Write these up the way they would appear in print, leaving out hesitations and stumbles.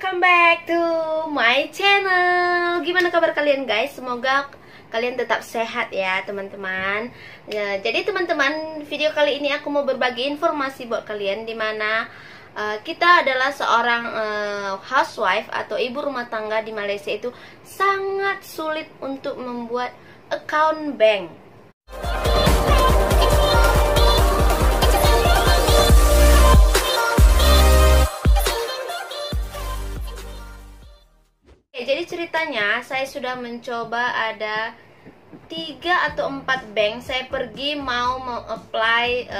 welcome back to my channel. Gimana kabar kalian guys? Semoga kalian tetap sehat ya teman-teman. Jadi teman-teman, video kali ini aku mau berbagi informasi buat kalian, dimana kita adalah seorang housewife atau ibu rumah tangga di Malaysia itu sangat sulit untuk membuat account bank. Jadi ceritanya saya sudah mencoba ada 3 atau 4 bank. Saya pergi mau apply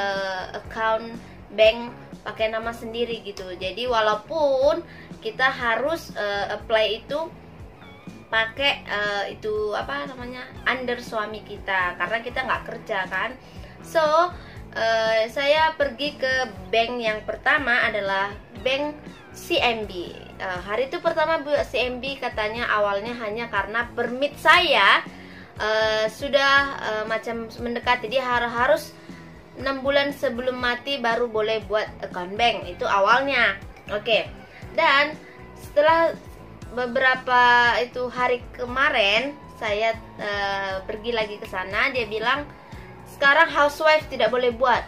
account bank pakai nama sendiri gitu. Jadi walaupun kita harus apply itu pakai itu apa namanya, under suami kita, karena kita nggak kerja kan. So saya pergi ke bank yang pertama adalah bank CMB. Hari itu pertama buat CMB, katanya awalnya hanya karena permit saya sudah macam mendekati, dia harus 6 bulan sebelum mati baru boleh buat account bank, itu awalnya. Oke. Dan setelah beberapa itu hari kemarin saya pergi lagi ke sana, dia bilang sekarang housewife tidak boleh buat.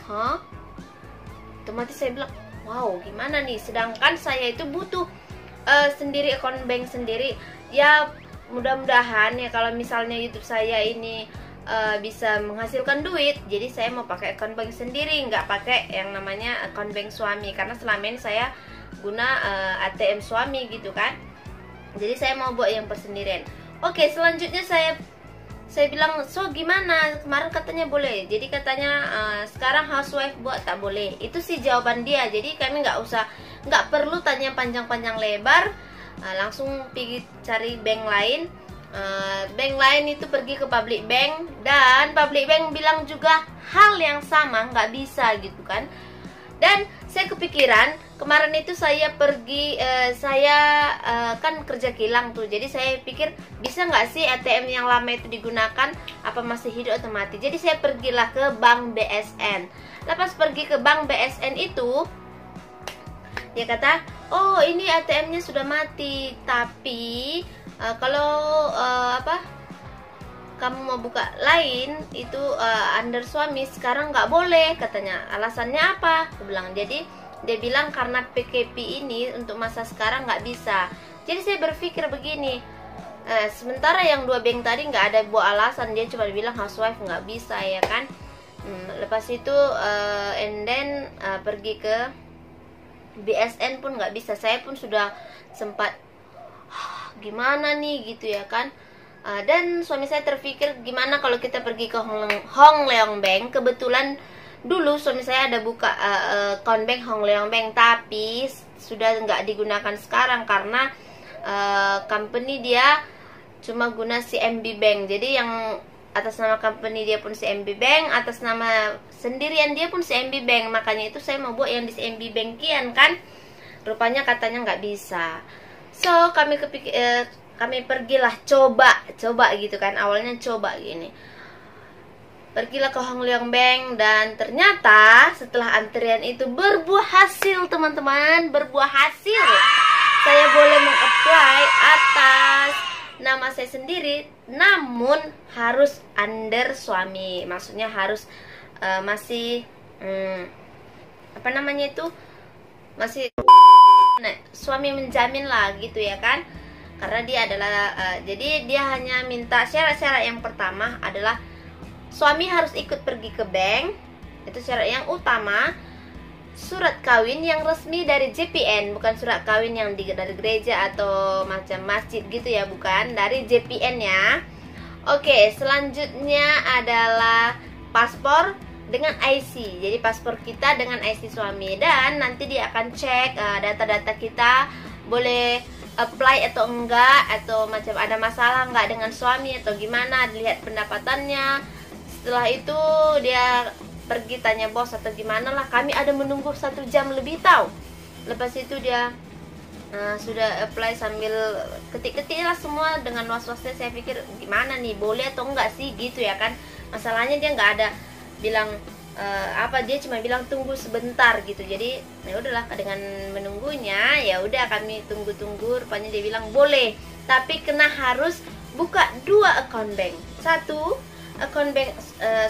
Hah? Otomatis saya bilang, wow, gimana nih? Sedangkan saya itu butuh sendiri account bank sendiri. Ya mudah-mudahan ya kalau misalnya YouTube saya ini bisa menghasilkan duit, jadi saya mau pakai account bank sendiri, nggak pakai yang namanya account bank suami, karena selama ini saya guna ATM suami gitu kan. Jadi saya mau buat yang persendirian. Oke, selanjutnya saya bilang, so gimana? Kemarin katanya boleh. Jadi katanya sekarang housewife buat tak boleh. Itu sih jawaban dia. Jadi kami nggak perlu tanya panjang-panjang lebar, langsung pergi cari bank lain. Bank lain itu pergi ke public bank, dan public bank bilang juga hal yang sama, nggak bisa gitu kan. Dan saya kepikiran, kemarin itu saya pergi, kan kerja kilang tuh. Jadi saya pikir, bisa nggak sih ATM yang lama itu digunakan, apa masih hidup atau mati. Jadi saya pergilah ke bank BSN. Lepas pergi ke bank BSN itu, dia kata, oh ini ATM-nya sudah mati, tapi kalau kamu mau buka lain itu under suami sekarang nggak boleh, katanya. Alasannya apa? Aku bilang, jadi dia bilang karena PKP ini untuk masa sekarang nggak bisa. Jadi saya berpikir begini, sementara yang 2 bank tadi nggak ada buat alasan, dia cuma bilang housewife nggak bisa ya kan. Lepas itu and then pergi ke BSN pun nggak bisa. Saya pun sudah sempat gimana nih gitu ya kan. Dan suami saya terpikir, gimana kalau kita pergi ke Hong Leong Bank. Kebetulan dulu suami saya ada buka account bank Hong Leong Bank, tapi sudah nggak digunakan sekarang karena company dia cuma guna CMB Bank. Jadi yang atas nama company dia pun CMB Bank, atas nama sendirian dia pun CMB Bank. Makanya itu saya mau buat yang di CMB Bankian kan. Rupanya katanya nggak bisa. So kami pergilah coba gitu kan. Awalnya coba gini, pergilah ke Hong Leong Bank, dan ternyata setelah antrian itu berbuah hasil teman-teman, berbuah hasil. Saya boleh mengapply atas nama saya sendiri, namun harus under suami. Maksudnya harus masih apa namanya itu, masih suami menjamin lah gitu ya kan. Karena dia adalah jadi dia hanya minta syarat-syarat yang pertama adalah suami harus ikut pergi ke bank, itu syarat yang utama. Surat kawin yang resmi dari JPN, bukan surat kawin yang dari gereja atau macam masjid gitu ya, bukan, dari JPN ya. Oke, selanjutnya adalah paspor dengan IC. Jadi paspor kita dengan IC suami, dan nanti dia akan cek data-data kita boleh apply atau enggak, atau macam ada masalah enggak dengan suami atau gimana, dilihat pendapatannya. Setelah itu dia pergi tanya bos atau gimana lah. Kami ada menunggu 1 jam lebih tahu. Lepas itu dia sudah apply sambil ketik-ketik lah semua dengan was-wasnya. Saya pikir gimana nih, boleh atau enggak sih gitu ya kan. Masalahnya dia nggak ada bilang dia cuma bilang tunggu sebentar gitu. Jadi ya udahlah, dengan menunggunya ya udah kami tunggu. Rupanya dia bilang boleh, tapi kena harus buka 2 account bank. 1 account bank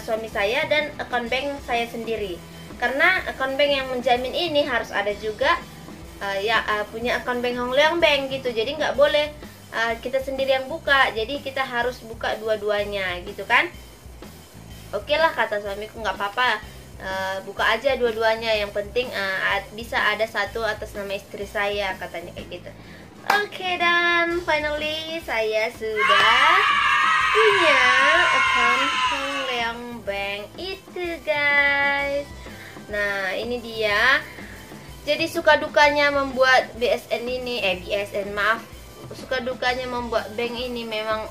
suami saya dan account bank saya sendiri. Karena account bank yang menjamin ini harus ada juga punya account bank Hong Leong Bank gitu. Jadi nggak boleh kita sendiri yang buka. Jadi kita harus buka dua-duanya gitu kan. Oke lah, kata suamiku, nggak apa-apa, buka aja dua-duanya, yang penting bisa ada satu atas nama istri saya, katanya kayak gitu. Oke, dan finally saya sudah punya account Hong Leong Bank itu guys. Nah ini dia. Jadi suka dukanya membuat BSN ini, suka dukanya membuat bank ini memang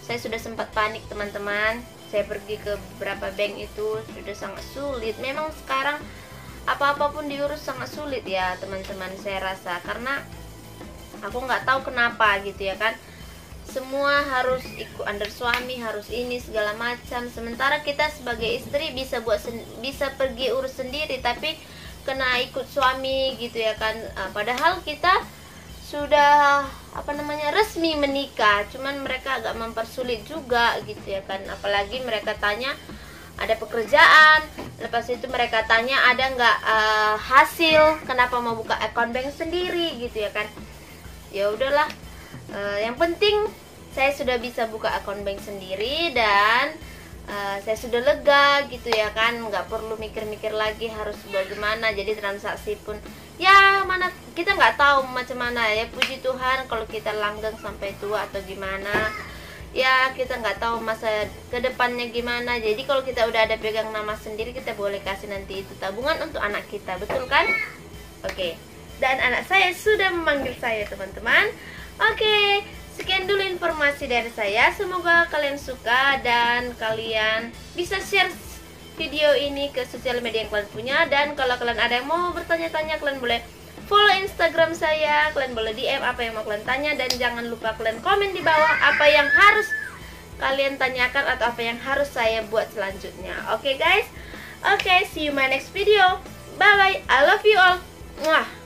saya sudah sempat panik teman-teman. Saya pergi ke beberapa bank itu sudah sangat sulit. Memang sekarang apa-apapun diurus sangat sulit ya teman-teman, saya rasa. Karena aku nggak tahu kenapa gitu ya kan. Semua harus ikut under suami, harus ini segala macam. Sementara kita sebagai istri bisa pergi urus sendiri, tapi kena ikut suami gitu ya kan. Padahal kita sudah resmi menikah, cuman mereka agak mempersulit juga gitu ya kan. Apalagi mereka tanya ada pekerjaan, lepas itu mereka tanya ada nggak hasil, kenapa mau buka account bank sendiri gitu ya kan. Ya udahlah, yang penting saya sudah bisa buka account bank sendiri dan saya sudah lega gitu ya kan, nggak perlu mikir-mikir lagi harus bagaimana. Jadi transaksi pun ya mana kita nggak tahu macam mana ya, puji Tuhan kalau kita langgeng sampai tua atau gimana ya, kita nggak tahu masa kedepannya gimana. Jadi kalau kita udah ada pegang nama sendiri, kita boleh kasih nanti itu tabungan untuk anak kita, betul kan? Oke. Dan anak saya sudah memanggil saya teman-teman. Oke, sekian dulu informasi dari saya. Semoga kalian suka dan kalian bisa share video ini ke sosial media yang kalian punya. Dan kalau kalian ada yang mau bertanya-tanya, kalian boleh follow Instagram saya, kalian boleh DM apa yang mau kalian tanya. Dan jangan lupa kalian komen di bawah apa yang harus kalian tanyakan atau apa yang harus saya buat selanjutnya. Oke guys, oke, see you my next video. Bye bye, I love you all. Mwah.